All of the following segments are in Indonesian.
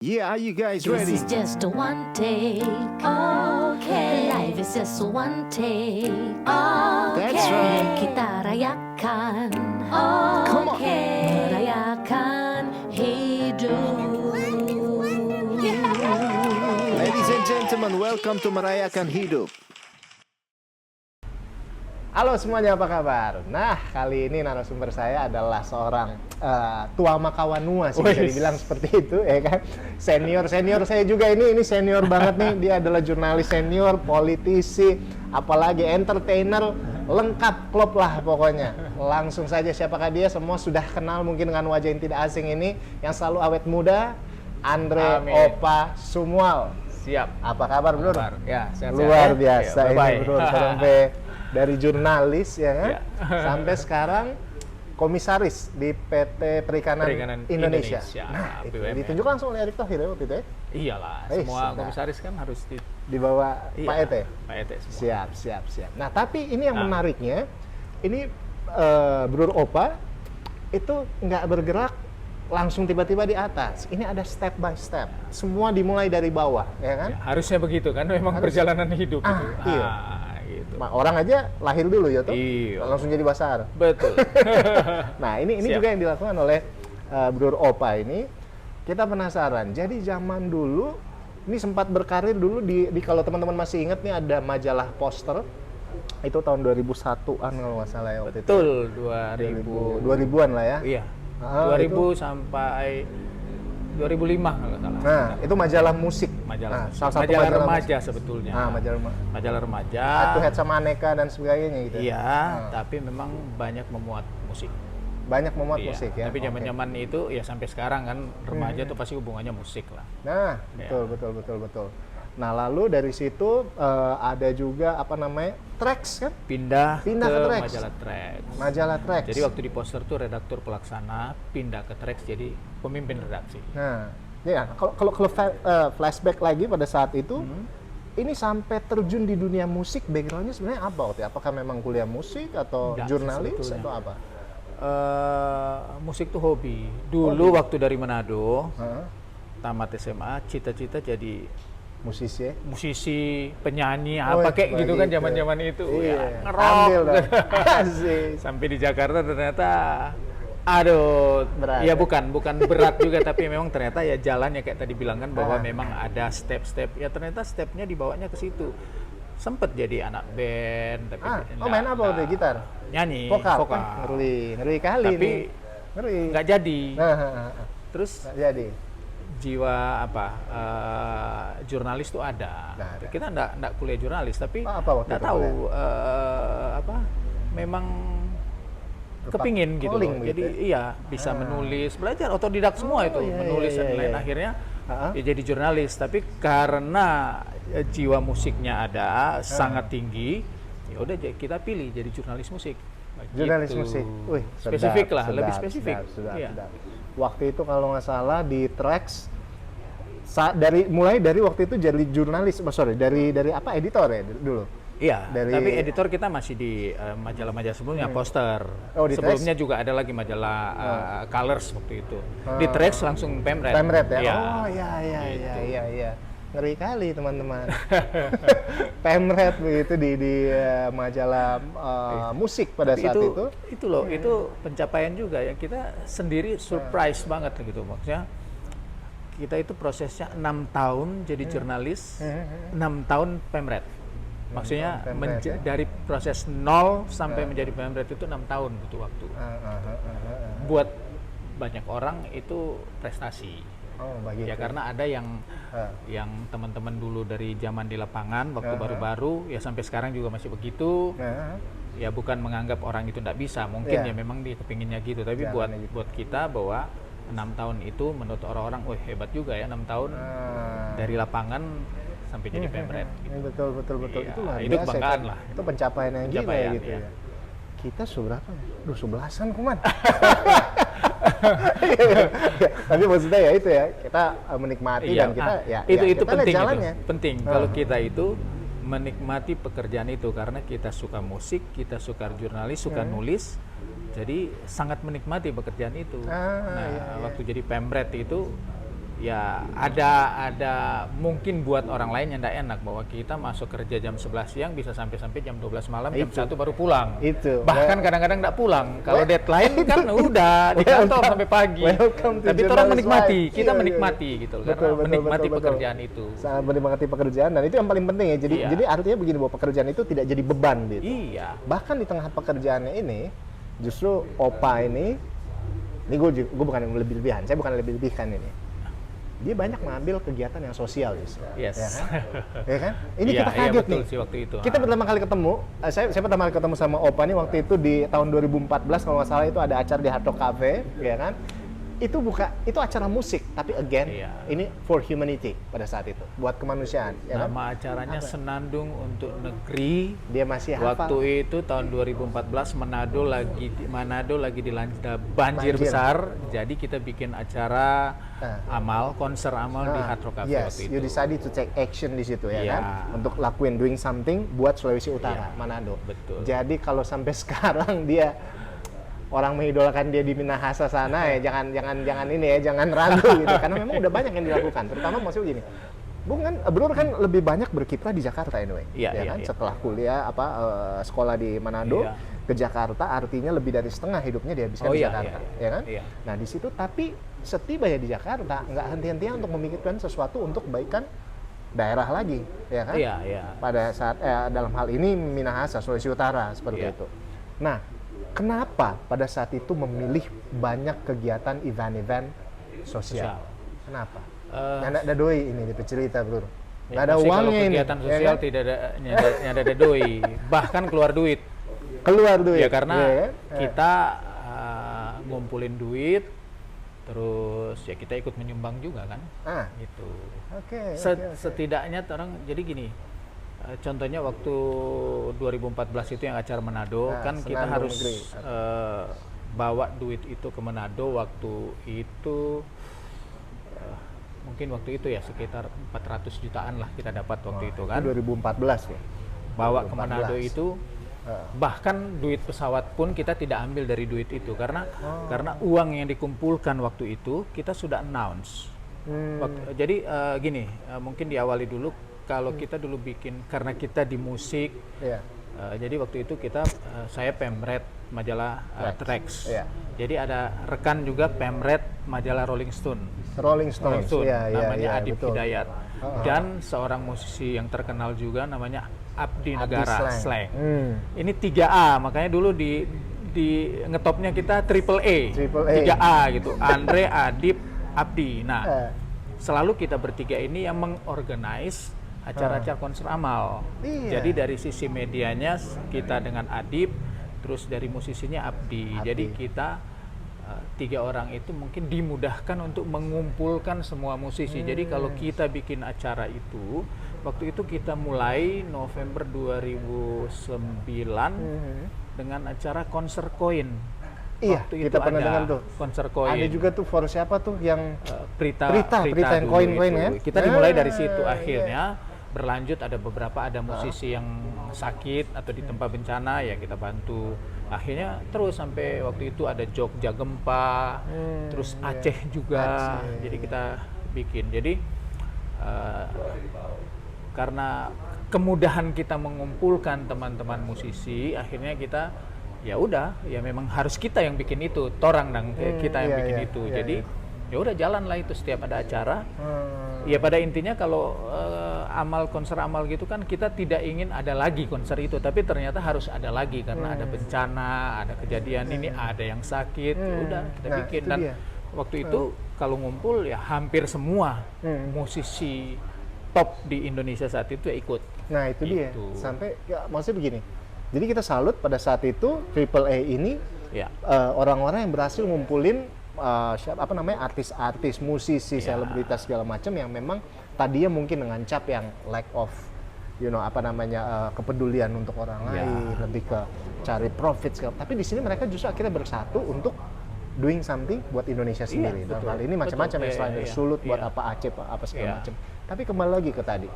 Yeah, are you guys This ready? is just a one take. Okay. Life is just a one take. That's right. Kita rayakan. Come on. Merayakan hidup. Ladies and gentlemen, welcome to Merayakan Hidup. Halo semuanya, apa kabar? Nah, kali ini narasumber saya adalah seorang tua Makawanua sih, bisa dibilang seperti itu, ya kan? Senior saya juga ini senior banget nih. Dia adalah jurnalis senior, politisi, apalagi entertainer, lengkap klop lah pokoknya. Langsung saja, siapakah dia? Semua sudah kenal mungkin dengan wajah yang tidak asing ini, yang selalu awet muda, Andre Amin. Opa Sumual. Siap. Apa kabar, Bro? Ya, sehat-sehat Luar ya. biasa Ya, ini, bye-bye. Bro. Sampai dari jurnalis ya kan, Ya. sampai sekarang komisaris di PT Perikanan Indonesia. Nah, itu BUMN. ditunjuk langsung oleh Erick Thohir ya waktu itu ya? Iyalah, Sudah. semua komisaris kan harus Di bawah Pak iya, Ete? Pak Ete semua. Siap. Nah, tapi ini yang Nah. menariknya, ini Bro Opa itu nggak bergerak langsung tiba-tiba di atas. Ini ada step by step. Semua dimulai dari bawah, ya kan? Ya, harusnya begitu kan, memang perjalanan hidup itu. Iya. Gitu. Orang aja lahir dulu ya tuh, Iya. langsung jadi basar. Betul. Nah, ini Siap. juga yang dilakukan oleh Bro Opa ini. Kita penasaran. Jadi zaman dulu ini sempat berkarir dulu di kalau teman-teman masih ingat nih ada majalah Poster. Itu tahun 2001-an kalau nggak salah ya waktu itu. Betul, 2000. 2000-an lah ya. Iya. Ah, 2000 sampai 2005 kalau nggak salah. Nah, itu majalah musik. Majalah, Nah, salah satu majalah majalah remaja musik. sebetulnya. Majalah remaja. Head to Head sama Aneka dan sebagainya gitu. Iya, Nah, tapi memang banyak memuat musik. banyak memuat Iya, musik ya. Tapi Oke. zaman-zaman itu ya sampai sekarang kan remaja tuh pasti hubungannya musik lah. Nah, Ya. betul. Nah, lalu dari situ ada juga apa namanya? Tracks kan? Pindah ke ke Trax. majalah Trax. Majalah Tracks. Jadi waktu di Poster tuh redaktur pelaksana, pindah ke Trax jadi pemimpin redaksi. Nah, ya kalau flashback lagi pada saat itu, ini sampai terjun di dunia musik, backgroundnya sebenarnya apa waktu itu? Apakah memang kuliah musik atau Enggak, jurnalis sebetulnya. atau apa? Musik tuh hobi. Dulu waktu dari Manado, Hah? tamat SMA, cita-cita jadi Musisi ya? musisi, penyanyi, Oh, apa kayak gitu kan begitu. zaman-zaman itu. Iya. Ya, ngerok. Ambil dong. Asik. Sampai di Jakarta ternyata aduh, Berat, ya ya? bukan berat juga, tapi memang ternyata ya jalannya kayak tadi bilang kan bahwa Ah. memang ada step-step. Ya ternyata stepnya dibawanya ke situ. Sempet jadi anak band, tapi Main apa waktu itu? Gitar? Nyanyi, Vokal? vokal. Ngeri kali Tapi nih. Ngeri. nggak jadi. Nah, Terus nggak jadi. jiwa jurnalis tuh ada. Nggak ada. Kita nggak kuliah jurnalis, tapi Apa waktu nggak itu tahu kuliah? memang kepingin gitu calling loh. begitu Jadi iya bisa menulis, belajar otodidak semua itu, iya, menulis iya, dan iya, lain. iya. Akhirnya Ah. ya jadi jurnalis. Tapi karena jiwa musiknya ada sangat tinggi, ya udah kita pilih jadi jurnalis musik. Jurnalis Gitu. musik. Wih, Spesifik sedap, lah, lebih sedap, spesifik. sedap. Iya. Waktu itu kalau nggak salah di Trax mulai dari waktu itu jadi jurnalis, dari apa editor ya dulu. Iya, Dari- tapi editor kita masih di majalah-majalah sebelumnya, Poster. Oh, di Sebelumnya juga ada lagi majalah Colors waktu itu. Di Trax langsung Pemret. Pemret ya. Iya. Oh Gitu. iya. Ngeri kali teman-teman. Pemret begitu di majalah musik pada Tapi saat itu. itu loh, itu pencapaian juga ya, kita sendiri surprise banget gitu maksudnya. Kita itu prosesnya 6 tahun jadi jurnalis, 6 tahun Pemret. Maksudnya Pemret, ya? dari proses 0 sampai menjadi Pemret itu 6 tahun butuh waktu. Buat banyak orang itu prestasi. Oh, begitu. Ya karena ada yang teman-teman dulu dari zaman di lapangan waktu baru-baru ya sampai sekarang juga masih begitu. Ya bukan menganggap orang itu tidak bisa, mungkin Ya. ya memang dia kepinginnya gitu. Tapi Jalannya gitu. buat kita bahwa 6 tahun itu menurut orang-orang, wah hebat juga ya 6 tahun dari lapangan sampai jadi Pemret. Ini betul. Iya, Itu luar itu biasa. kebanggaan Kan? lah. Itu pencapaian yang gila Pencapaian, gitu iya. ya. Kita seberapa? 11-an kuman. Tapi maksudnya ya itu ya, kita menikmati Iya, dan kita itu kita lihat penting jalannya. penting kalau kita itu menikmati pekerjaan itu karena kita suka musik, kita suka jurnalis, suka nulis, jadi sangat menikmati pekerjaan itu. Iya. Waktu jadi Pemret itu ya ada mungkin buat orang lain yang tidak enak bahwa kita masuk kerja jam 11 siang bisa sampai jam 12 malam, jam 1 baru pulang. Itu. Bahkan kadang-kadang tidak pulang. Kalau deadline kan udah di kantor sampai pagi. Tapi orang menikmati, kita menikmati gitu loh, karena menikmati pekerjaan itu. Sangat menikmati pekerjaan, dan itu yang paling penting ya. Jadi artinya begini, bahwa pekerjaan itu tidak jadi beban gitu. Iya. Bahkan di tengah pekerjaannya ini, justru Opa ini gue bukan yang lebih-lebihan, saya bukan lebih-lebihkan ini. Dia banyak mengambil kegiatan yang sosial, justru. Yes. Ya kan? Ya kan? Ini Iya, kita kaget betul nih. sih waktu itu. Kita pertama kali ketemu, saya pertama kali ketemu sama Opa nih waktu itu di tahun 2014 kalau nggak salah, itu ada acara di Hard Rock Cafe, ya kan? Itu acara musik, tapi again ini for humanity pada saat itu, buat kemanusiaan. Ya Nama kan? acaranya Senandung untuk Negeri. Dia masih hafal. Waktu itu tahun 2014 Manado lagi dilanda banjir besar, jadi kita bikin acara konser amal di Hard Rock Cafe waktu itu. You decided to take action di situ ya Iya. kan, untuk doing something buat Sulawesi Utara, Manado. Betul. Jadi kalau sampai sekarang dia orang mengidolakan dia di Minahasa sana, ya jangan ini ya, jangan ragu gitu, karena memang udah banyak yang dilakukan. Terutama maksudnya gini, Bro kan lebih banyak berkiprah di Jakarta anyway, kan? Setelah kuliah sekolah di Manado ke Jakarta, artinya lebih dari setengah hidupnya dihabiskan di Jakarta, ya kan? Nah di situ, tapi setibanya di Jakarta nggak henti-hentinya untuk memikirkan sesuatu untuk kebaikan daerah lagi, ya kan? Pada saat dalam hal ini Minahasa, Sulawesi Utara seperti itu. Nah, kenapa pada saat itu memilih banyak kegiatan event-event sosial? Kenapa? Nggak ada doi ini cerita, Bro. Nggak ada uangnya ini. Kegiatan sosial ya kan? Tidak ada doi, bahkan keluar duit. Keluar duit. Ya karena kita ngumpulin duit, terus ya kita ikut menyumbang juga kan. Gitu. Oke. Setidaknya orang jadi gini. Contohnya waktu 2014 itu yang acara Manado, kan kita harus bawa duit itu ke Manado. Waktu itu mungkin waktu itu ya sekitar 400 jutaan lah kita dapat waktu itu kan. 2014 ya. Bawa ke Manado itu, bahkan duit pesawat pun kita tidak ambil dari duit itu karena uang yang dikumpulkan waktu itu kita sudah announce. Jadi gini, mungkin diawali dulu. Kalau kita dulu bikin, karena kita di musik, jadi waktu itu saya pemret majalah Trax. Jadi ada rekan juga pemret majalah Rolling Stone. Namanya Adib Hidayat. Dan seorang musisi yang terkenal juga namanya Abdi Negara Slang. Ini 3A, makanya dulu di ngetopnya kita triple A. 3A gitu. Andre, Adib, Abdi. Nah, selalu kita bertiga ini yang mengorganize acara-acara konser amal. Jadi dari sisi medianya kita dengan Adib, terus dari musisinya Abdi. Jadi kita 3 orang itu mungkin dimudahkan untuk mengumpulkan semua musisi. Jadi kalau kita bikin acara itu, waktu itu kita mulai November 2009 dengan acara konser koin. Waktu kita pernah dengar tuh konser koin. Ada juga tuh for siapa tuh yang Prita yang koin-koin ya. Kita dimulai dari situ, akhirnya berlanjut ada musisi yang sakit atau di tempat bencana ya kita bantu. Akhirnya terus sampai waktu itu ada Jogja Gempa, terus Aceh juga. Jadi kita bikin. Jadi karena kemudahan kita mengumpulkan teman-teman musisi, akhirnya kita ya udah, ya memang harus kita yang bikin itu, kita yang bikin itu. Jadi ya udah jalanlah itu setiap ada acara. Ya pada intinya kalau konser amal gitu kan kita tidak ingin ada lagi konser itu, tapi ternyata harus ada lagi karena ada bencana, ada kejadian ini, ada yang sakit. Udah kita bikin. Dan waktu itu kalau ngumpul ya hampir semua musisi top di Indonesia saat itu ya ikut. Nah itu dia. Sampai ya, maksudnya begini. Jadi kita salut pada saat itu Triple A ini orang-orang yang berhasil ngumpulin artis-artis, musisi, selebritas segala macam yang memang tadinya mungkin dengan cap yang lack of kepedulian untuk orang lain, lebih ke cari profit segala. Tapi di sini mereka justru akhirnya bersatu untuk doing something buat Indonesia sendiri. Dalam hal ini macam-macam yang selain dari Sulut buat Aceh apa segala macam. Tapi kembali lagi ke tadi,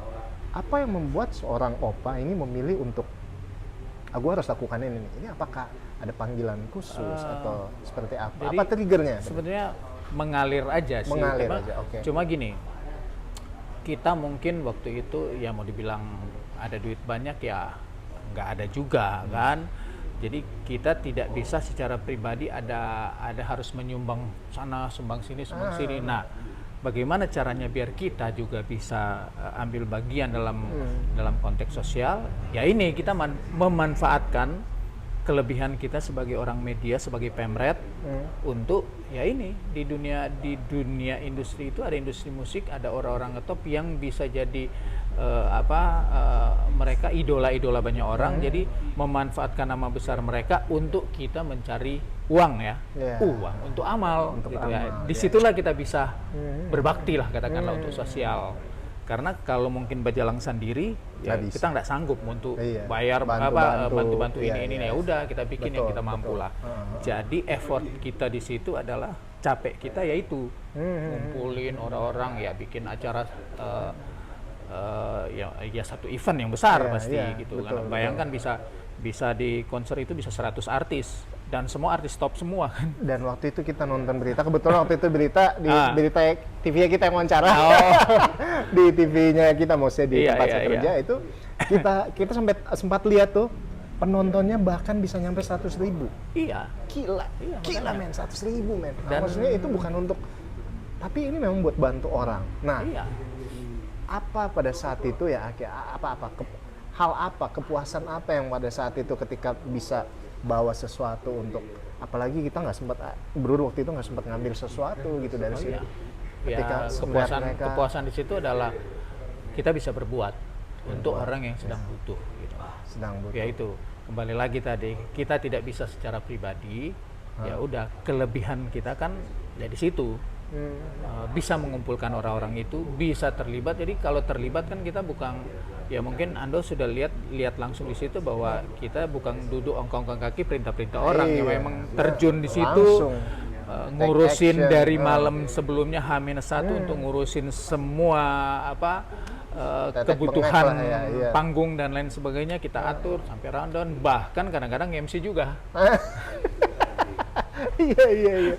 apa yang membuat seorang Opa ini memilih untuk aku harus lakukan ini? Ini apakah ada panggilan khusus atau seperti apa? Jadi, apa triggernya? Sebenarnya mengalir aja sih. Mengalir aja, oke. Cuma gini, kita mungkin waktu itu ya mau dibilang ada duit banyak ya nggak ada juga kan. Jadi kita tidak bisa secara pribadi ada harus menyumbang sana, sumbang sini. Nah, bagaimana caranya biar kita juga bisa ambil bagian dalam konteks sosial? Ya ini kita memanfaatkan kelebihan kita sebagai orang media, sebagai pemret untuk ya ini di dunia industri itu ada industri musik, ada orang-orang ngetop yang bisa jadi mereka idola banyak orang, jadi memanfaatkan nama besar mereka untuk kita mencari uang ya, uang untuk amal, untuk gitu amal, ya. Disitulah kita bisa berbakti lah katakanlah untuk sosial. Karena kalau mungkin Bajalang sendiri, ya kita nggak sanggup untuk bayar bantu-bantu ini ya udah kita bikin yang kita mampu lah. Jadi effort kita di situ adalah capek kita yaitu ngumpulin orang-orang ya bikin acara. Ya satu event yang besar pasti gitu kan. Bayangkan bisa di konser itu bisa 100 artis dan semua artis top semua kan. Dan waktu itu kita nonton berita, kebetulan waktu itu berita di berita TV-nya kita yang wawancara. Di TV-nya kita maksudnya di tempat saya kerja itu kita sempat lihat tuh penontonnya bahkan bisa nyampe 100.000. Iya. Gila men, 100.000 men. Nah, maksudnya itu bukan untuk, tapi ini memang buat bantu orang. Nah, apa pada saat itu ya hal apa kepuasan apa yang pada saat itu ketika bisa bawa sesuatu untuk, apalagi kita nggak sempat waktu itu nggak sempat ngambil sesuatu gitu dari sini. Ketika kepuasan di situ adalah kita bisa berbuat untuk orang yang sedang butuh gitu. Ya itu kembali lagi tadi, kita tidak bisa secara pribadi, ya udah kelebihan kita kan ya di situ. Bisa mengumpulkan orang-orang itu, bisa terlibat. Jadi kalau terlibat kan kita bukan, ya mungkin Ando sudah lihat langsung di situ bahwa kita bukan duduk ongkong-ongkong kaki perintah-perintah orang, ya memang terjun di situ, ngurusin dari malam sebelumnya H-1 untuk ngurusin semua kebutuhan panggung dan lain sebagainya kita atur sampai rundown, bahkan kadang-kadang MC juga. Iya.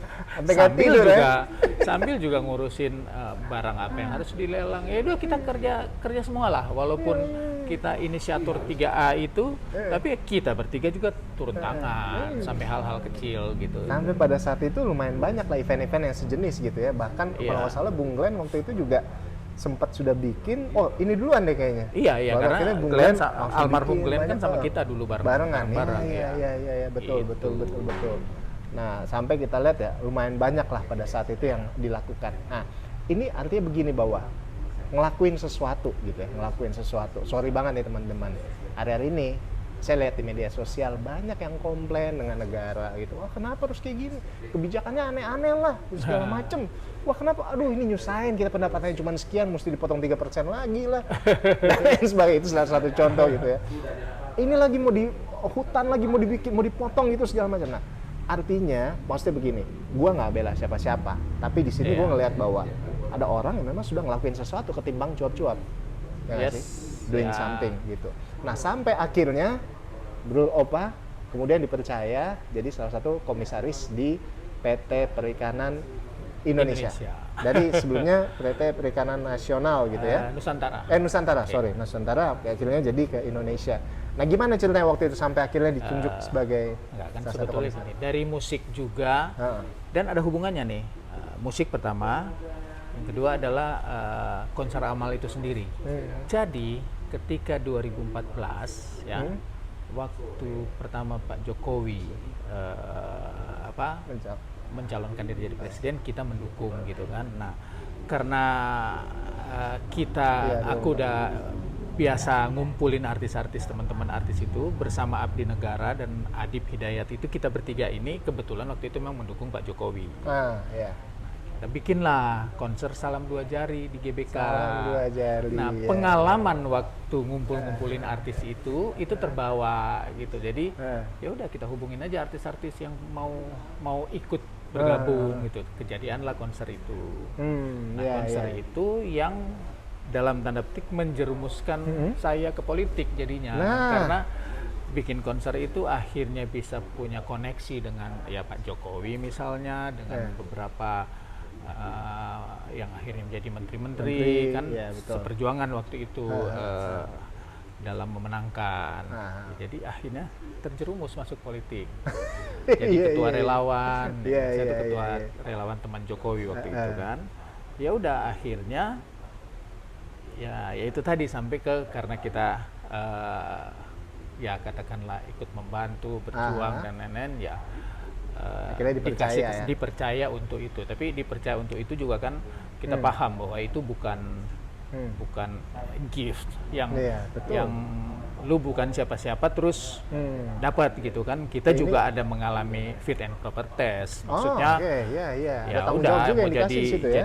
Sambil juga ngurusin barang apa yang harus dilelang. Ya udah kita kerja semua lah. Walaupun kita inisiator 3A itu, tapi kita bertiga juga turun tangan sampai hal-hal kecil gitu. Sampai pada saat itu lumayan banyak lah event-event yang sejenis gitu ya. Bahkan kalau nggak salah Bung Glenn waktu itu juga sempat sudah bikin. Oh, ini duluan deh kayaknya. Iya, karena Glenn almarhum Glenn kan sama kita dulu barengan. Iya, betul. Nah, sampai kita lihat ya, lumayan banyak lah pada saat itu yang dilakukan. Nah, ini artinya begini bahwa ngelakuin sesuatu gitu ya, Sorry banget nih teman-teman. Hari-hari ini, saya lihat di media sosial banyak yang komplain dengan negara gitu. Wah, kenapa harus kayak gini? Kebijakannya aneh-aneh lah, segala macem. Wah, kenapa? Aduh, ini nyusahin, kita pendapatannya cuma sekian, mesti dipotong 3% lagi lah. Dan lain sebagainya, itu salah satu contoh gitu ya. Ini lagi mau di hutan lagi mau dibikin, mau dipotong gitu segala macam. Nah, artinya, maksudnya begini, gue nggak bela siapa-siapa, tapi di sini gue ngelihat bahwa ada orang yang memang sudah ngelakuin sesuatu ketimbang cuap-cuap, ya sih, doing something gitu. Nah, sampai akhirnya Bro Opa kemudian dipercaya jadi salah satu komisaris di PT Perikanan Indonesia. Dari sebelumnya PT Perikanan Nasional gitu ya. Nusantara, Nusantara, akhirnya jadi ke Indonesia. Nah, gimana ceritanya waktu itu sampai akhirnya ditunjuk sebagai salah satu komisaris? Dari musik juga, dan ada hubungannya nih. Musik pertama, yang kedua adalah konser amal itu sendiri. Jadi ketika 2014 ya, waktu pertama Pak Jokowi mencalonkan diri jadi presiden, kita mendukung gitu kan. Nah, karena aku udah biasa ngumpulin artis-artis, teman-teman artis itu bersama Abdi Negara dan Adib Hidayat itu, kita bertiga ini kebetulan waktu itu memang mendukung Pak Jokowi. Kita bikinlah konser Salam Dua Jari di GBK. Salam Dua Jari. Nah, pengalaman waktu ngumpulin artis itu terbawa gitu. Jadi ya udah kita hubungin aja artis-artis yang mau ikut bergabung gitu. Kejadianlah konser itu. Konser itu yang dalam tanda petik menjerumuskan saya ke politik jadinya. Karena bikin konser itu akhirnya bisa punya koneksi dengan ya Pak Jokowi misalnya, dengan beberapa yang akhirnya menjadi menteri-menteri Menteri, kan, ya, betul. seperjuangan waktu itu dalam memenangkan. Jadi akhirnya terjerumus masuk politik. Jadi Iya, ketua iya, iya. relawan, Iya, saya iya, tuh ketua iya, iya. relawan teman Jokowi waktu itu kan. Ya udah akhirnya ya itu tadi sampai ke karena kita ya katakanlah ikut membantu berjuang dan lain-lain ya Akhirnya dipercaya ya? dipercaya untuk itu. Tapi dipercaya untuk itu juga kan kita paham bahwa itu bukan gift yang Iya, betul. yang lu bukan siapa-siapa terus dapat gitu kan. Kita Ini- juga ada mengalami fit and proper test. Maksudnya oke, iya. ya Ada tanggung udah jawab juga mau yang dikasih jadi situ ya?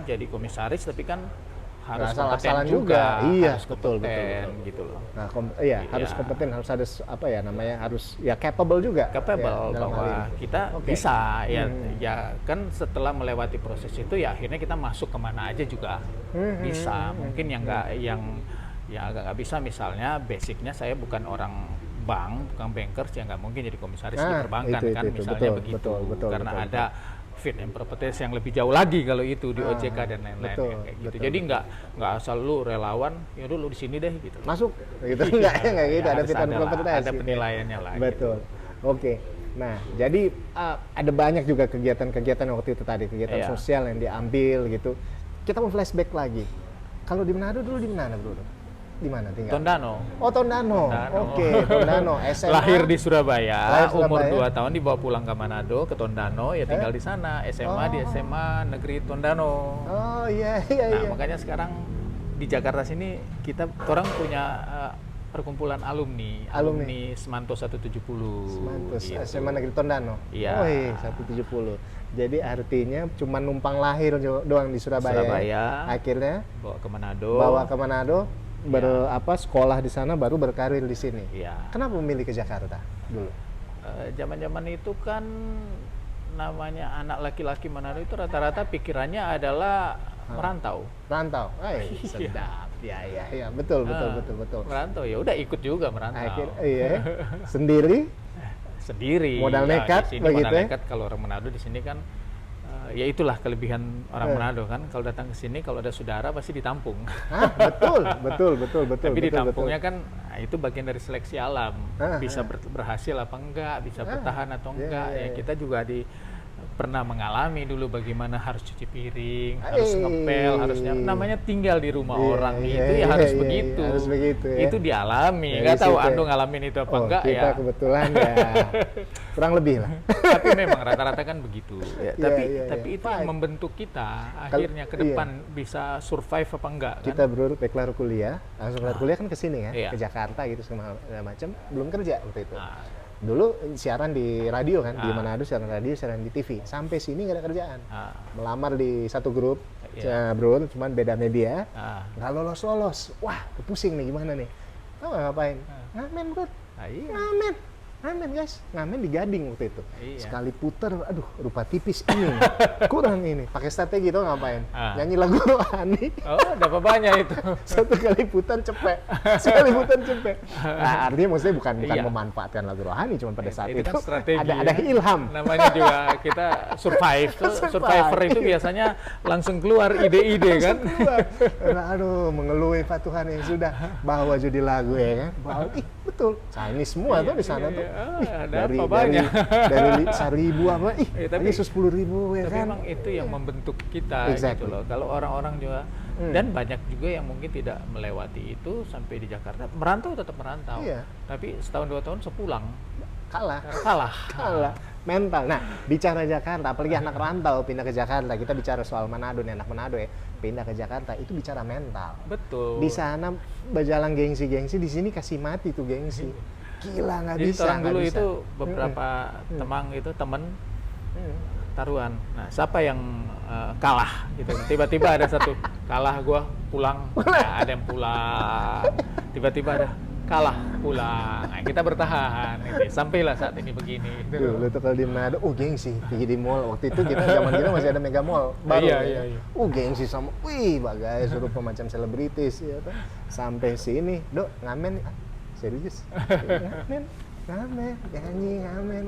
jadi komisaris tapi kan harus Nggak kompeten asal-asalan juga, juga. Iya, harus betul, kompeten betul. gitu loh. Nah, Iya. harus kompeten, harus ada apa ya namanya, harus ya capable juga. Capable ya, dalam hal bahwa ini. kita Oke. bisa ya kan setelah melewati proses itu ya akhirnya kita masuk kemana aja juga bisa. Mungkin yang agak nggak bisa, misalnya basicnya saya bukan orang bank, bukan bankers, ya nggak mungkin jadi komisaris di perbankan itu, kan, itu. misalnya Betul, begitu. betul, Karena betul, ada fit and proper test yang lebih jauh lagi kalau itu di OJK dan lain-lain betul, kayak gitu. betul, Jadi nggak asal lu relawan, ya lu di sini deh gitu. Masuk gitu enggak gitu, Ya, ada harus fit and ada proper lah, test ada gitu. penilaiannya lah. Betul. Oke. Nah, jadi ada banyak juga kegiatan-kegiatan waktu itu tadi, kegiatan Iya. sosial yang diambil gitu. Kita mau flashback lagi. Kalau di Manado dulu di mana, Bro? Di mana tinggal? Tondano. Oh, Tondano. Tondano. Oke, Tondano. SMA. Lahir di Surabaya, Lahir umur Surabaya. 2 tahun dibawa pulang ke Manado, ke Tondano, ya tinggal di sana. SMA di SMA Negeri Tondano. Oh, iya. Nah, makanya sekarang di Jakarta sini kita orang punya perkumpulan alumni Semanto 170. Mantus, gitu. SMA Negeri Tondano. Iya. Oh, 170. Jadi artinya cuma numpang lahir doang di Surabaya. Surabaya. Akhirnya Bawa ke Manado. bawa ke Manado, sekolah di sana, baru berkarir di sini. Iya. Kenapa memilih ke Jakarta dulu? Zaman-zaman itu kan namanya anak laki-laki Manado itu rata-rata pikirannya adalah merantau. Rantau. Sedap. Ya, betul. Merantau, ya udah ikut juga merantau. Iya. Sendiri. Sendiri. Modal Ya, nekat di sini begitu modal ya? nekat. Kalau orang Manado di sini kan ya itulah kelebihan orang Manado kan. Kalau datang ke sini kalau ada saudara pasti ditampung. Hah, betul. Tapi ditampungnya kan itu bagian dari seleksi alam. Bisa berhasil apa enggak, bisa bertahan atau enggak. Ya kita juga pernah mengalami dulu bagaimana harus cuci piring, harus ngepel, harusnya namanya tinggal di rumah orang itu ya harus begitu. Harus begitu ya. Itu dialami. Dari Nggak tahu situ ya. Ando ngalamin itu apa enggak kita ya. kebetulan ya kurang lebih lah. Tapi memang rata-rata kan begitu. Tapi iya. itu yang membentuk kita akhirnya ke depan bisa survive apa enggak kan? Kita bro kelar kuliah, langsung kelar kuliah kan ke sini kan, Iya. ke Jakarta gitu segala macam, belum kerja waktu itu. Dulu siaran di radio kan, di Manado siaran radio, siaran di TV. Sampai sini nggak ada kerjaan. Melamar di satu grup, bro, cuman beda media. Nggak lolos. Wah, pusing nih gimana nih? Tahu nggak ngapain? Ngamen bro, Iya. ngamen guys, ngamen di Gading waktu itu. Iya. Sekali puter, aduh rupa tipis ini, kurang ini. Pakai strategi tuh ngapain? Nyanyi lagu rohani. Oh, dapat banyak itu. Satu kali putar cepet, sekali putar cepet. Nah, artinya maksudnya bukan Iya. memanfaatkan lagu rohani, cuma pada saat Itu itu kan strategi, ada ya. ilham. Namanya juga kita survive. Survivor itu biasanya langsung keluar ide-ide kan. Aduh, mengeluhi Pak Tuhan yang sudah bawa jadi lagu ya kan. Bawa, betul. Chinese semua tuh di sana tuh. Ada apa banyak. Dari 1.000 apa? Tapi Yesus 10.000 ya Tapi kan. memang itu yang membentuk kita Exactly. gitu loh. Kalau orang-orang juga dan banyak juga yang mungkin tidak melewati itu sampai di Jakarta, merantau tetap merantau. Iya. Tapi setahun 2 tahun sepulang Kalah. kalah. Mental. Nah, bicara Jakarta, apalagi anak rantau pindah ke Jakarta, kita bicara soal Manado nih, anak Manado ya, pindah ke Jakarta, itu bicara mental. Betul. Di sana berjalan gengsi-gengsi, di sini kasih mati tuh gengsi. Gila, nggak Jadi bisa. orang nggak dulu bisa. itu beberapa temen taruhan. Nah, siapa yang kalah gitu. Tiba-tiba ada satu kalah, gua pulang. Nah, ada yang pulang. Tiba-tiba ada kalah pulang. Nah, kita bertahan gitu. Sampailah saat ini begini. Gitu. Dulu tuh kalau di Manado, gengsi, pergi di mall. Waktu itu kita zaman kita masih ada Mega Mall baru. Iya. Gengsi sama, bagai suruh pemacam selebritis ya tuh. Sampai sini, Dok, ngamen. Serius? ngamen, nyanyi, ngamen,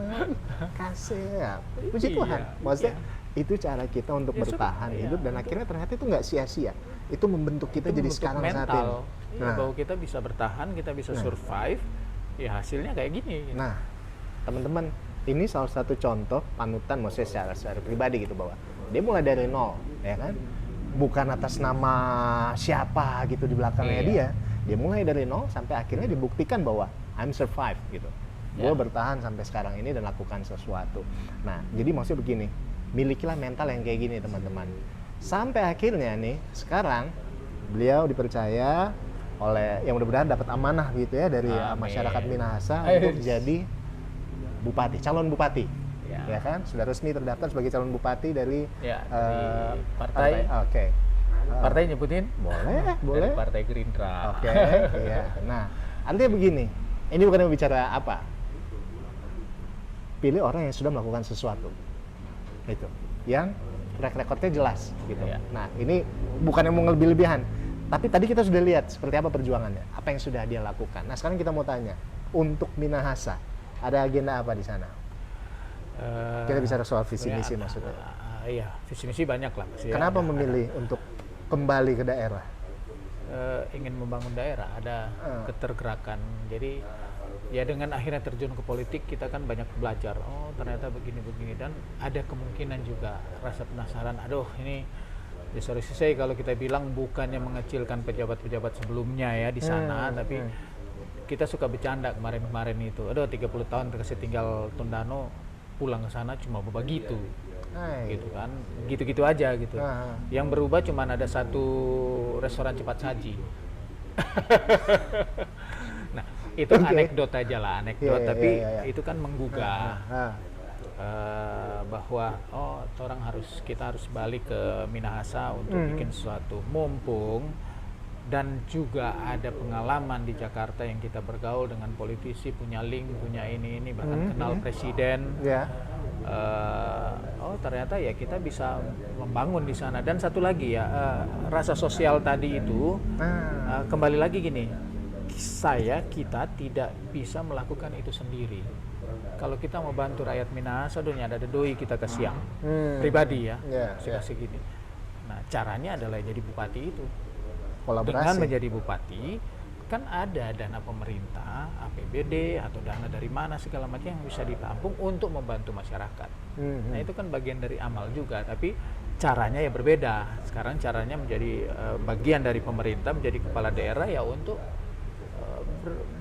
kasih. Puji Iya, Tuhan. Maksudnya Itu cara kita untuk Ya, bertahan iya, hidup dan akhirnya ternyata itu nggak sia-sia. Itu membentuk kita Itu jadi membentuk sekarang saat mental. ini. Iya, bahwa kita bisa bertahan, kita bisa survive. Ya hasilnya kayak gini. Nah, teman-teman, ini salah satu contoh panutan maksudnya secara pribadi gitu, bahwa dia mulai dari nol, ya kan? Bukan atas nama siapa gitu di belakangnya Iya. dia mulai dari nol sampai akhirnya dibuktikan bahwa I'm survive gitu. Gue bertahan sampai sekarang ini dan lakukan sesuatu. Nah, jadi maksudnya begini, milikilah mental yang kayak gini teman-teman. Sampai akhirnya nih, sekarang beliau dipercaya oleh yang mudah-mudahan dapat amanah gitu ya dari masyarakat Minahasa untuk jadi bupati, calon bupati. Ya kan, sudah resmi terdaftar sebagai calon bupati dari Dari partai. Oke. Partai nyebutin? Boleh. Dari Partai Gerindra. Oke, iya. Nah, artinya begini, ini bukan bicara apa. Pilih orang yang sudah melakukan sesuatu. Itu. Yang track recordnya jelas gitu. Iya. Nah, ini bukan yang mau lebih-lebihan. Tapi tadi kita sudah lihat seperti apa perjuangannya, apa yang sudah dia lakukan. Nah, sekarang kita mau tanya, untuk Minahasa, ada agenda apa di sana? Kita bicara soal visi misi maksudnya. Iya, visi misi banyak lah. Kenapa memilih untuk kembali ke daerah? Ingin membangun daerah, ada ketergerakan. Jadi ya dengan akhirnya terjun ke politik kita kan banyak belajar. Oh ternyata begini-begini, dan ada kemungkinan juga rasa penasaran. Aduh ini ya sorry saya kalau kita bilang bukannya mengecilkan pejabat-pejabat sebelumnya ya di sana, tapi kita suka bercanda kemarin-kemarin itu. Aduh 30 tahun kasih tinggal Tondano, pulang ke sana cuma begitu. Gitu kan, gitu-gitu aja gitu. Yang berubah cuma ada satu restoran cepat saji. Nah, itu anekdot aja lah, anekdot, tapi itu kan menggugah bahwa kita harus balik ke Minahasa untuk bikin sesuatu, mumpung dan juga ada pengalaman di Jakarta yang kita bergaul dengan politisi, punya link, punya ini bahkan kenal presiden. Ternyata ya kita bisa membangun di sana. Dan satu lagi ya, rasa sosial tadi itu kembali lagi gini, kita tidak bisa melakukan itu sendiri. Kalau kita mau bantu rakyat Minahasa, ada doi kita kasih yang pribadi ya, kasih gini. Nah caranya adalah jadi bupati itu. Kolaborasi. Dengan menjadi bupati kan ada dana pemerintah, APBD atau dana dari mana segala macam yang bisa ditampung untuk membantu masyarakat. Nah itu kan bagian dari amal juga, tapi caranya ya berbeda. Sekarang caranya menjadi bagian dari pemerintah, menjadi kepala daerah ya untuk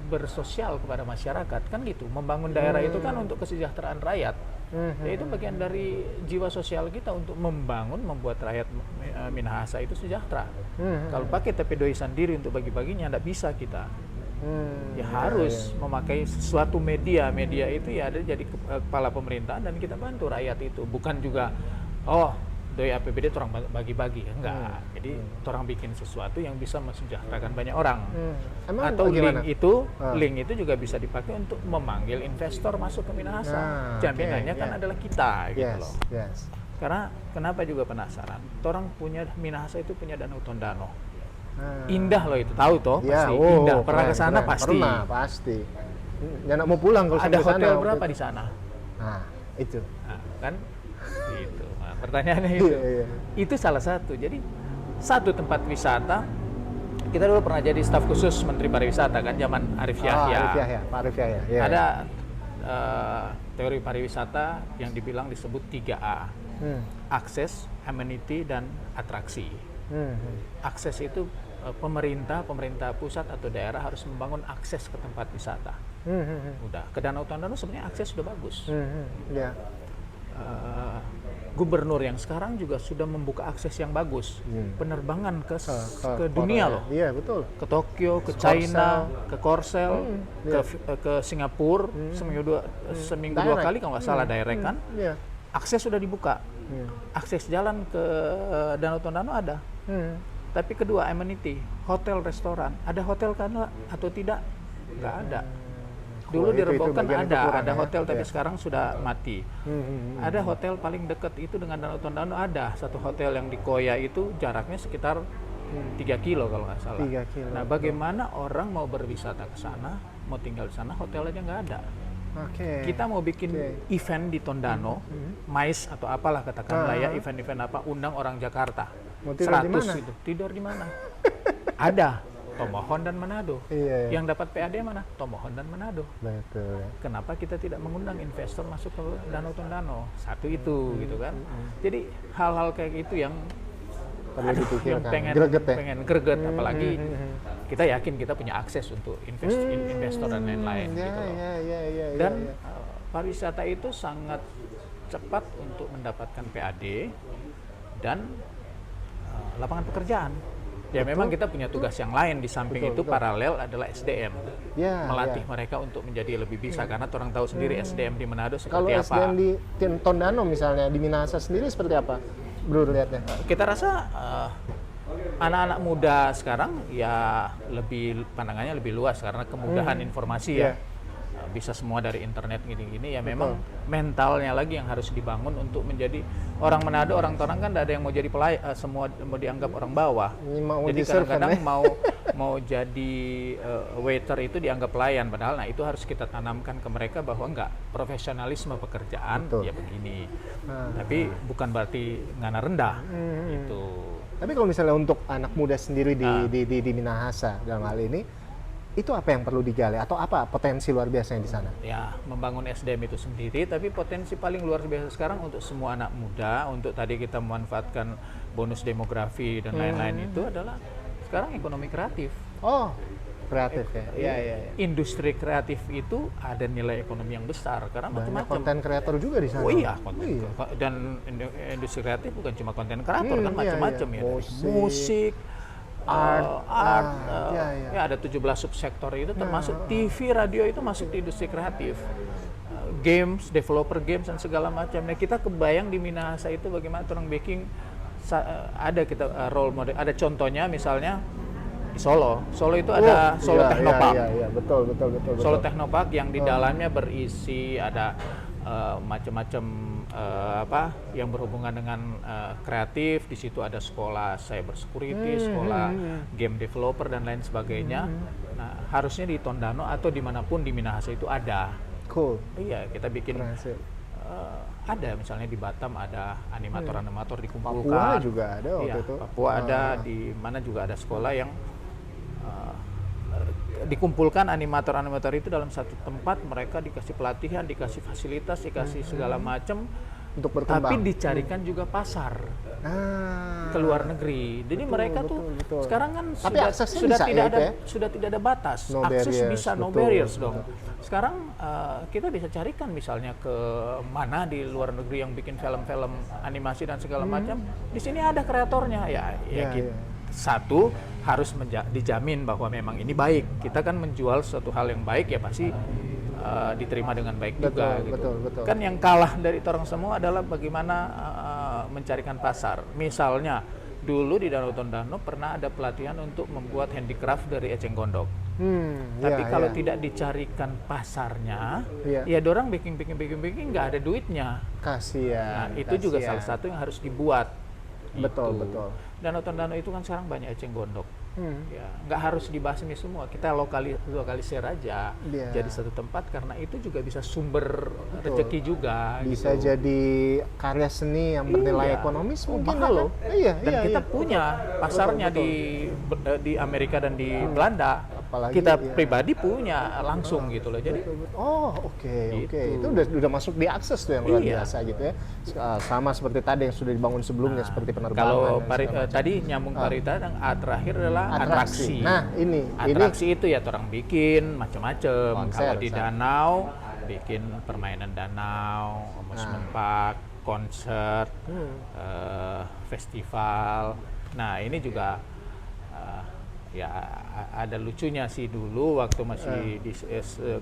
bersosial kepada masyarakat, kan gitu. Membangun daerah itu kan untuk kesejahteraan rakyat. Ya itu bagian dari jiwa sosial kita untuk membuat rakyat Minahasa itu sejahtera. Kalau pakai TP Doi sendiri untuk bagi-baginya tidak bisa kita. Ya harus memakai sesuatu media itu ya ada jadi kepala pemerintahan dan kita bantu rakyat itu. Bukan juga Doi APBD orang bagi-bagi, enggak. Jadi orang bikin sesuatu yang bisa mensejahterakan banyak orang. Atau link itu juga bisa dipakai untuk memanggil investor masuk ke Minahasa. Jaminannya kan adalah kita gitu loh. Karena kenapa juga penasaran? Orang punya Minahasa itu punya Danau Tondano. Indah loh itu, tahu toh pasti. Indah. Pernah ke sana pasti. Pernah, pasti. Jangan mau pulang kalau ada hotel sana, berapa di sana? Nah, itu. Nah, kan gitu. Nah, pertanyaannya itu. Itu salah satu. Jadi satu tempat wisata. Kita dulu pernah jadi staf khusus Menteri Pariwisata kan zaman Arif Yahya. Pak Arif Yahya. Ada teori pariwisata yang dibilang disebut 3A. Akses, amenity, dan atraksi. Akses itu pemerintah pusat atau daerah harus membangun akses ke tempat wisata. Udah ke Danau Tondano sebenarnya akses sudah bagus. Gubernur yang sekarang juga sudah membuka akses yang bagus. Penerbangan ke dunia loh. Iya, betul. Ke Tokyo, ke China, ke Korsel, ke Singapura, seminggu dua kali kalau nggak salah direct kan. Akses sudah dibuka. Akses jalan ke Danau Tondano ada. Tapi kedua, amenity, hotel, restoran. Ada hotel kan atau tidak? Nggak ada. Dulu di Rebokan ada hotel tapi sekarang sudah mati. Ada hotel paling dekat itu dengan Danau Tondano ada. Satu hotel yang di Koya itu jaraknya sekitar 3 kilo kalau nggak salah. 3 kilo. Nah bagaimana orang mau berwisata ke sana, mau tinggal di sana, hotel aja nggak ada. Oke. Kita mau bikin event di Tondano, MICE atau apalah katakanlah ya, event-event apa, undang orang Jakarta. Mau tidur di 100 mana? itu. Tidur di mana? Ada Tomohon dan Manado. Iya. Yang dapat PAD mana? Tomohon dan Manado. Betul. Kenapa kita tidak mengundang investor masuk ke Danau Tondano? Satu itu gitu kan. Jadi hal-hal kayak gitu yang Perlu dipikirkan. yang pengen Greget ya? pengen greget, apalagi kita yakin kita punya akses untuk investor dan lain-lain Ya, gitu loh. ya. Dan pariwisata itu sangat cepat untuk mendapatkan PAD dan lapangan pekerjaan. Ya memang kita punya tugas yang lain di samping itu paralel adalah SDM. Ya, Melatih mereka untuk menjadi lebih bisa karena orang tahu sendiri SDM di Manado Kalau seperti apa. SDM di Tondano misalnya, di Minahasa sendiri seperti apa? Bro, lihatnya. Kita rasa anak-anak muda sekarang ya lebih pandangannya lebih luas karena kemudahan informasi ya. Bisa semua dari internet gini-gini ya. Memang mentalnya lagi yang harus dibangun untuk menjadi orang Manado. Orang kan tidak ada yang mau jadi semua mau dianggap orang bawah. Ini mau Jadi diserve kadang-kadang kan, mau jadi waiter itu dianggap pelayan, padahal nah itu harus kita tanamkan ke mereka bahwa enggak, profesionalisme pekerjaan ya begini. Tapi bukan berarti ngana rendah itu. Tapi kalau misalnya untuk anak muda sendiri di Minahasa dalam hal ini, itu apa yang perlu digali atau apa potensi luar biasa yang di sana? Ya, membangun SDM itu sendiri, tapi potensi paling luar biasa sekarang untuk semua anak muda, untuk tadi kita memanfaatkan bonus demografi dan lain-lain itu adalah sekarang ekonomi kreatif. Oh, kreatif ya. Iya. Industri kreatif itu ada nilai ekonomi yang besar karena Banyak macam-macam. konten kreator juga di sana. Oh iya, dan industri kreatif bukan cuma konten kreator kan macam-macam ya. Musik, art, ya ada 17 subsektor itu termasuk TV, radio itu masuk di industri kreatif. Games, developer games dan segala macam. Nah, kita kebayang di Minahasa itu bagaimana orang baking ada kita role model, ada contohnya misalnya di Solo. Solo itu ada Solo Technopark. Iya, betul. Solo Technopark yang di dalamnya berisi ada macam-macam yang berhubungan dengan kreatif. Di situ ada sekolah cyber security, sekolah game developer dan lain sebagainya. Nah, harusnya di Tondano atau dimanapun di Minahasa itu ada. Cool. Iya, kita bikin ada misalnya di Batam ada animator-animator dikumpulkan. Papua juga ada waktu Iya, itu. Papua ada, di mana juga ada sekolah yang dikumpulkan animator-animator itu dalam satu tempat, mereka dikasih pelatihan, dikasih fasilitas, dikasih segala macam Untuk berkembang. tapi dicarikan juga pasar ke luar negeri. Jadi mereka tuh sekarang kan Tapi aksesnya sudah bisa tidak ya, ada ya? sudah tidak ada batas. No Akses barriers, bisa no betul, barriers betul. dong. Sekarang kita bisa carikan misalnya ke mana di luar negeri yang bikin film-film animasi dan segala macam. Di sini ada kreatornya ya. Satu harus dijamin bahwa memang ini baik. Kita kan menjual suatu hal yang baik ya pasti diterima dengan baik juga. Betul. Kan yang kalah dari orang semua adalah bagaimana mencarikan pasar. Misalnya dulu di Danau Tondano pernah ada pelatihan untuk membuat handicraft dari eceng gondok. Tapi kalau tidak dicarikan pasarnya, ya dorang bikin nggak ada duitnya. Kasihan. Nah, itu juga salah satu yang harus dibuat. Betul. Danau Tondano itu kan sekarang banyak eceng gondok. Ya, nggak harus dibasmi semua, kita lokalisir aja jadi satu tempat karena itu juga bisa sumber rezeki juga. Bisa gitu. jadi karya seni yang bernilai ekonomis mungkin mahal loh. Dan Kita punya pasarnya di Amerika dan di Belanda. Apalagi, kita pribadi punya langsung gitu loh. Jadi oke. Gitu. Itu udah masuk di akses tuh yang luar biasa gitu ya. Sama seperti tadi yang sudah dibangun sebelumnya seperti penerbangan. Kalau tadi nyambung pariwisata, yang terakhir adalah atraksi. Nah, atraksi itu ya orang bikin macam-macam. Konser, Kalau di danau bikin permainan danau, amusement park, konser, festival. Nah, ini juga ya ada lucunya sih, dulu waktu masih di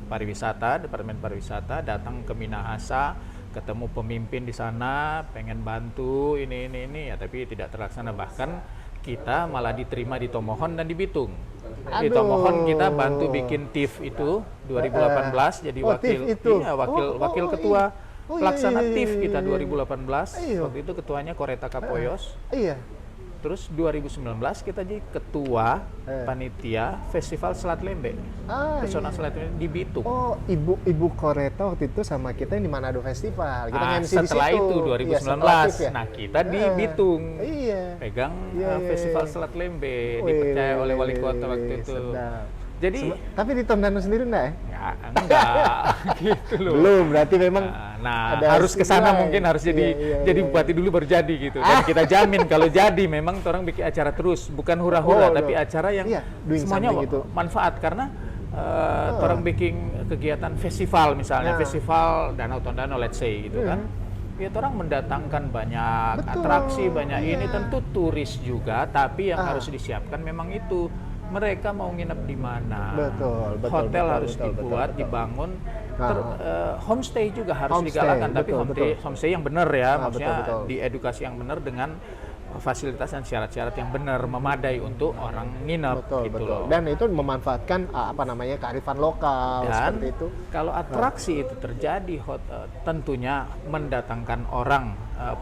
pariwisata, Departemen Pariwisata, datang ke Minahasa, ketemu pemimpin di sana, pengen bantu ini ya, tapi tidak terlaksana. Bahkan kita malah diterima di Tomohon dan di Bitung. Di Tomohon kita bantu bikin TIF itu 2018 jadi wakil ketua pelaksana TIF kita 2018. Waktu itu ketuanya Koreta Kapoyos. Terus 2019 kita jadi ketua panitia Festival Selat Lembe. Pesona Selat Lembe di Bitung. Oh, Ibu Koreta waktu itu sama kita yang di Manado Festival. Kita nge-MC di setelah situ. itu 2019, Iya, setelah aktif ya? nah kita di Bitung. Iya. Pegang Iya, iya, Festival iya. Selat Lembe, Wih, dipercaya oleh wali kota waktu itu. sedap. Jadi Tapi di Tondano sendiri enggak ya? ya enggak gitu loh. Belum, berarti memang Nah, ada harus ke sana sesuai. mungkin harus jadi Iya, jadi iya. bupati dulu baru jadi gitu. Dan kita jamin kalau jadi memang orang bikin acara terus, bukan hura-hura tapi acara yang iya, doing semuanya something gitu. manfaat karena orang bikin kegiatan festival misalnya, festival Danau Tondano let's say gitu kan. Ya orang mendatangkan banyak Betul, atraksi, banyak ini iya. tentu turis juga, tapi yang harus disiapkan memang itu mereka mau nginep di mana. Betul, Hotel betul, harus betul, dibuat, betul. dibangun. Nah. Homestay juga harus Homestay, digalakkan, tapi betul, betul. homestay yang benar ya, Nah, maksudnya betul, betul. diedukasi yang benar dengan fasilitas dan syarat-syarat yang benar memadai untuk orang nginep betul, gitu betul. loh. Dan itu memanfaatkan kearifan lokal Dan seperti itu. kalau atraksi itu terjadi, tentunya mendatangkan orang.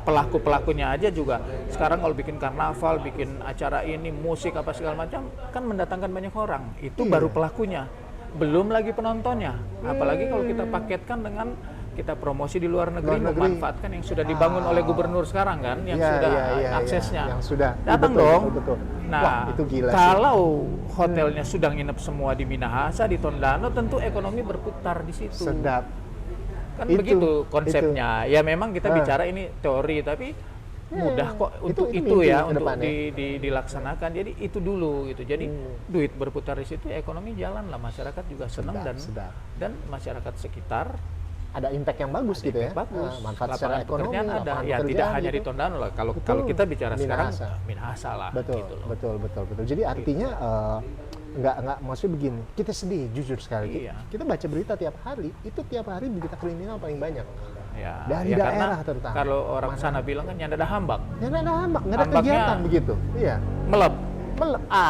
Pelaku-pelakunya aja juga sekarang kalau bikin karnaval, bikin acara ini, musik apa segala macam, kan mendatangkan banyak orang. Itu baru pelakunya, belum lagi penontonnya. Apalagi kalau kita paketkan dengan kita promosi di luar negeri, memanfaatkan yang sudah dibangun oleh gubernur sekarang kan, yang Iya, sudah iya, aksesnya. yang sudah Datang betul, dong. betul. Nah, Wah, itu gila sih. kalau hotelnya sudah nginep semua di Minahasa, di Tondano, tentu ekonomi berputar di situ. Sedap. Kan Itu, begitu konsepnya. Ya memang kita bicara ini teori, tapi mudah kok untuk itu itu mimpi ya, ke untuk depannya. dilaksanakan. Jadi itu dulu gitu. Jadi duit berputar di situ, ekonomi jalan lah, masyarakat juga senang Sedap. dan masyarakat sekitar Ada impact yang bagus gitu ya. bagus. Manfaat secara Lapangan ekonomi, pekerjaan ada. lapangan Ya tidak pekerjaan hanya gitu. di Tondano lah. Kalau Betul. kalau kita bicara sekarang Minahasa. Minahasa lah Betul, gitu loh. betul. Jadi artinya nggak maksudnya begini. Kita sedih, jujur sekali. Iya. Kita baca berita tiap hari, itu tiap hari berita kriminal paling banyak. Ya, Dari ya daerah karena terutama. kalau orang sana bilang kan nyanda ada hambak, Ya nggak ada hambak, nggak ada Hambaknya- kegiatan begitu. Iya. melep.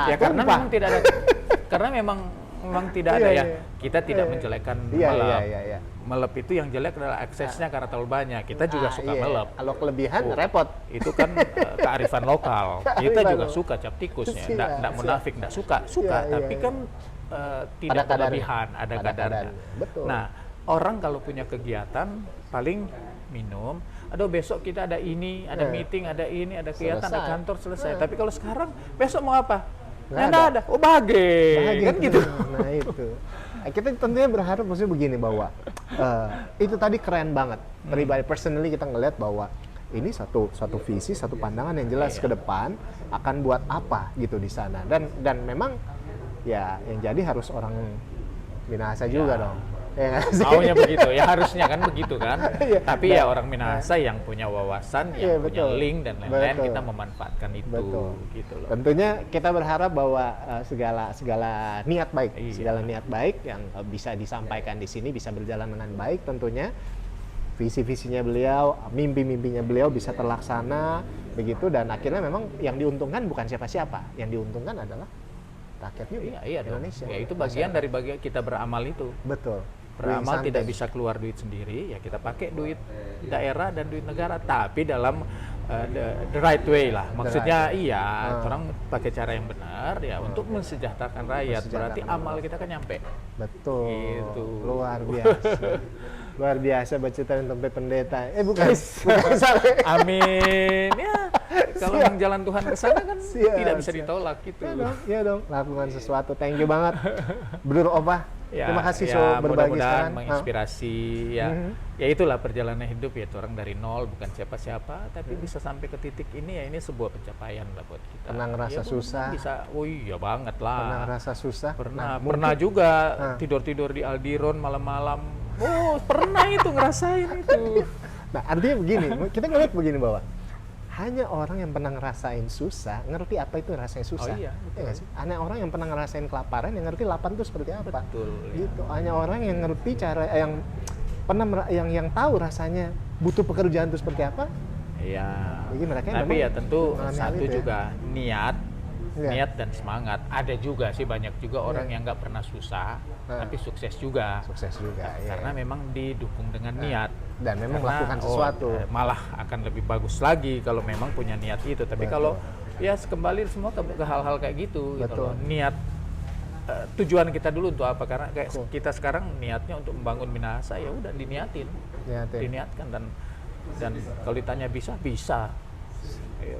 Ya karena tumpah. memang tidak ada, karena memang tidak ada Iya, ya. iya. Kita tidak Iya. menjelekkan Iya, melep. iya. Melep itu yang jelek adalah aksesnya karena terlalu banyak. Kita juga suka Iya. melep. Kalau kelebihan Oh, repot. Itu kan kearifan lokal. Kita Kearifan juga lokal. suka cap tikusnya. Siap, Nggak munafik, nggak suka. Iya, Tapi iya. kan tidak Pada kadarnya. berlebihan, ada Pada kadarnya. kadarnya. Betul. Nah, orang kalau punya kegiatan paling minum, aduh besok kita ada ini, ada meeting, ada ini, ada kegiatan, ada Selesai. kantor selesai. Tapi kalau sekarang besok mau apa? Nggak Nggak ada. Oh bahagia. Bahagia Kan gitu. Nah itu. Kita tentunya berharap maksudnya begini bahwa itu tadi keren banget. Pribadi personally kita ngelihat bahwa ini satu visi, satu pandangan yang jelas ke depan akan buat apa gitu di sana. Dan memang ya yang jadi harus orang Minahasa juga dong. Ya nggak sih? Maunya begitu, ya harusnya kan begitu kan. Iya. Tapi ya orang Minahasa yang punya wawasan, Iya, yang punya betul. link dan lain-lain, Betul. kita memanfaatkan itu, Betul. gitu loh. Tentunya kita berharap bahwa segala niat baik, Iya. segala niat baik yang bisa disampaikan di sini bisa berjalan dengan baik tentunya. Visi-visinya beliau, mimpi-mimpinya beliau bisa terlaksana begitu dan akhirnya memang yang diuntungkan bukan siapa-siapa, yang diuntungkan adalah rakyat juga Iya dong. Indonesia. Ya itu bagian dari kita beramal itu. Betul. Beramal Doing tidak something. bisa keluar duit sendiri, ya kita pakai duit daerah dan duit negara, tapi dalam the right way lah. Maksudnya right way. iya, orang pakai cara yang benar ya untuk mensejahterakan rakyat. Berarti amal kita kan nyampe. Betul. Gitu. Luar biasa. Luar biasa bacotan tempe pendeta. Bukan salah. Amin. Ya, kalau Siap. memang jalan Tuhan ke sana kan Siap, tidak bisa siap. ditolak gitu. Iya dong, lakukan sesuatu. Thank you banget, Bro Opa. Ya, Terima kasih ya, so berbagi mudah-mudahan sekarang. menginspirasi ya. Ya itulah perjalanan hidup ya, orang dari nol bukan siapa-siapa tapi bisa sampai ke titik ini ya, ini sebuah pencapaian lah buat kita. Pernah ngerasa Ya, susah? Bisa. Oh iya banget lah. Pernah ngerasa susah? Pernah, Nah, pernah juga Nah. tidur-tidur di Aldiron malam-malam. Oh, pernah itu ngerasain itu. Nah, artinya begini, kita ngeliat begini bahwa hanya orang yang pernah ngerasain susah ngerti apa itu rasanya susah. Oh iya, betul. nggak sih? Hanya orang yang pernah ngerasain kelaparan yang ngerti lapar itu seperti apa. Betul, ya. Gitu. Hanya orang yang ngerti cara yang pernah yang tahu rasanya butuh pekerjaan itu seperti apa. Iya. Jadi mereka Tapi memang ya tentu mengalami hal satu itu ya. juga niat, Iya. niat dan semangat. Ada juga sih banyak juga orang yang nggak pernah susah, tapi sukses juga. Sukses juga. ya. Karena memang didukung dengan niat. Dan memang Karena, melakukan sesuatu. malah akan lebih bagus lagi kalau memang punya niat itu. Tapi Betul. kalau ya kembali semua ke hal-hal kayak gitu. Gitu Betul. loh. Niat tujuan kita dulu untuk apa? Karena kayak Betul. kita sekarang niatnya untuk membangun Minahasa, ya udah diniatkan dan kalau ditanya bisa. Ya,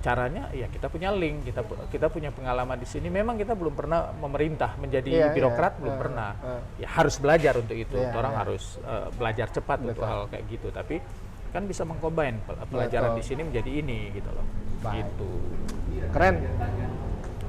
caranya ya kita punya link, kita punya pengalaman di sini. Memang kita belum pernah memerintah menjadi birokrat, belum pernah. Ya harus belajar untuk itu. Orang harus belajar cepat untuk hal kayak gitu. Tapi kan bisa mengcombine pelajaran di sini menjadi ini gitu loh. Gitu.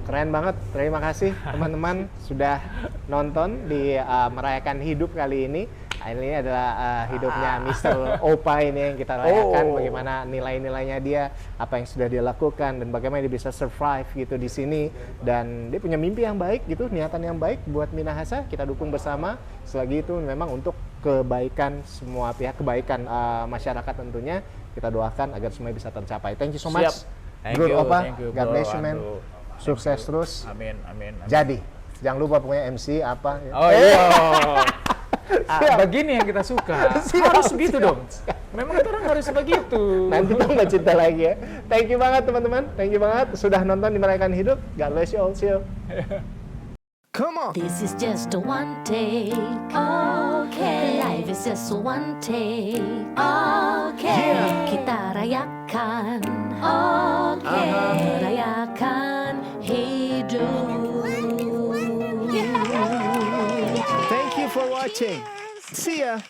Keren banget. Terima kasih teman-teman sudah nonton di Merayakan Hidup kali ini. Ini adalah hidupnya Mr. Opa ini yang kita rayakan, bagaimana nilai-nilainya dia, apa yang sudah dia lakukan, dan bagaimana dia bisa survive gitu di sini. Dan dia punya mimpi yang baik gitu, niatan yang baik buat Minahasa. Kita dukung bersama. Selagi itu memang untuk kebaikan semua pihak, kebaikan masyarakat tentunya. Kita doakan agar semua bisa tercapai. Thank you so much. Thank Bro you, Opa, thank you, God Bro bless you, man. Andrew. Sukses terus. Amin. Jadi, jangan lupa punya MC apa. Oh iya. Begini yang kita suka. Harus begitu dong. Memang kita orang harus begitu. Nanti tambah cinta lagi ya. Thank you banget teman-teman. Thank you banget sudah nonton di Merayakan Hidup. God bless you all. See you. Come on. This is just a one take. Okay. Life is just a one take. Okay. Kita rayakan. Okay. Merayakan hidup. Thank you for watching. See ya.